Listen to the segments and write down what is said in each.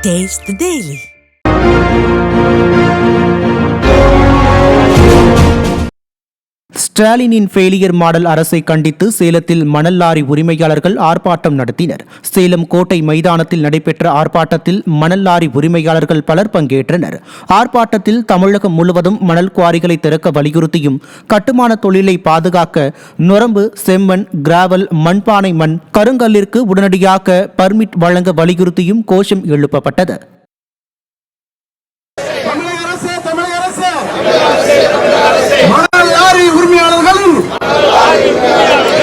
Taste the Daily. ஸ்டாலினின் failure model அரசை கண்டித்து சேலத்தில் மணல் லாரி உரிமையாளர்கள் ஆர்ப்பாட்டம் நடத்தினர். சேலம் கோட்டை மைதானத்தில் நடைபெற்ற ஆர்ப்பாட்டத்தில் மணல் லாரி உரிமையாளர்கள் பலர் பங்கேற்றனர். ஆர்ப்பாட்டத்தில் தமிழகம் முழுவதும் மணல் குவாரிகளை திறக்க வலியுறுத்தியும், கட்டுமான தொழிலை பாதுகாக்க நொரம்பு, செம்மண், கிராவல், மண்பானை மண், கருங்கல்லிற்கு உடனடியாக பர்மிட் வழங்க வலியுறுத்தியும் கோஷம் எழுப்பப்பட்டது. உரிமையாளர்களின்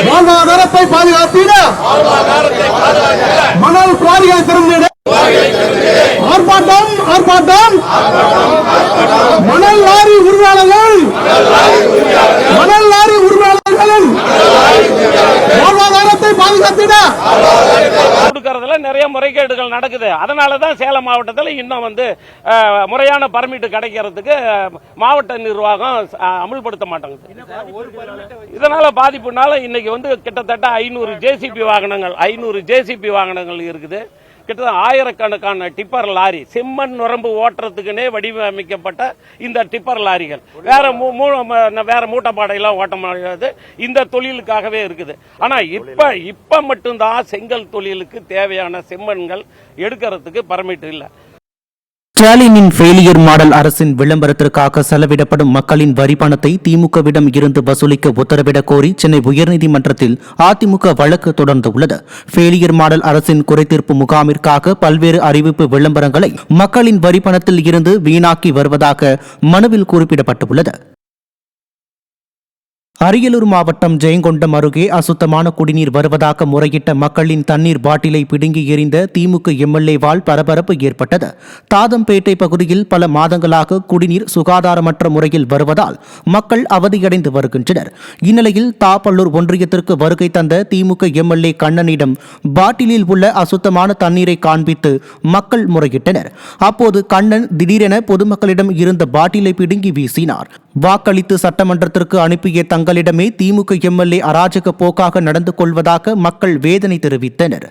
வாழ்வாதாரத்தை பாதுகாத்திட மணல் குவாரிகளை திறந்திட ஆர்ப்பாட்டம் ஆர்ப்பாட்டம். மணல் லாரி உரிமையாளர்கள் உரிமையாளர்களின் வாழ்வாதாரத்தை பாதுகாத்திட நிறைய முறைகேடுகள் நடக்குது. அதனாலதான் சேலம் மாவட்டத்தில் இன்னும் முறையான பர்மிட் கிடைக்கிறதுக்கு மாவட்ட நிர்வாகம் அமுல்படுத்த மாட்டாங்க. இதனால பாதிப்புனால இன்னைக்கு கிட்டத்தட்ட 500 ஜேசிபி வாகனங்கள் இருக்குது. கிட்டத்தட்ட ஆயிரக்கணக்கான டிப்பர் லாரி, செம்மண் நுரம்பு ஓட்டுறதுக்குன்னே வடிவமைக்கப்பட்ட இந்த டிப்பர் லாரிகள் வேற மூட்டைப்பாடையெல்லாம் ஓட்ட முடியாது. இந்த தொழிலுக்காகவே இருக்குது. ஆனா இப்ப மட்டும்தான் செங்கல் தொழிலுக்கு தேவையான செம்மண்கள் எடுக்கிறதுக்கு பர்மிட் இல்லை. ஸ்டாலினின் ஃபெயிலியர் மாடல் அரசின் விளம்பரத்திற்காக செலவிடப்படும் மக்களின் வரி பணத்தை திமுகவிடம் இருந்து வசூலிக்க உத்தரவிடக் கோரி சென்னை உயர்நீதிமன்றத்தில் அதிமுக வழக்கு தொடர்ந்துள்ளது. ஃபெயிலியர் மாடல் அரசின் குறைதீர்ப்பு முகாமிற்காக பல்வேறு அறிவிப்பு விளம்பரங்களை மக்களின் வரி பணத்தில் இருந்து வீணாக்கி வருவதாக மனுவில் குறிப்பிடப்பட்டுள்ளது. அரியலூர் மாவட்டம் ஜெயங்கொண்டம் அருகே அசுத்தமான குடிநீர் வருவதாக முறையிட்ட மக்களின் தண்ணீர் பாட்டிலை பிடுங்கி எறிந்த திமுக எம்எல்ஏவால் பரபரப்பு ஏற்பட்டது. தாதம்பேட்டை பகுதியில் பல மாதங்களாக குடிநீர் சுகாதாரமற்ற முறையில் வருவதால் மக்கள் அவதியடைந்து வருகின்றனர். இந்நிலையில் தாப்பள்ளூர் ஒன்றியத்திற்கு வருகை தந்த திமுக எம்எல்ஏ கண்ணனிடம் பாட்டிலில் உள்ள அசுத்தமான தண்ணீரை காண்பித்து மக்கள் முறையிட்டனர். அப்போது கண்ணன் திடீரென பொதுமக்களிடம் இருந்த பாட்டிலை பிடுங்கி வீசினார். வாக்களித்து சட்டமன்றத்திற்கு அனுப்பிய தங்களிடமே திமுக எம்எல்ஏ அராஜக போக்காக நடந்து கொள்வதாக மக்கள் வேதனை தெரிவித்தனர்.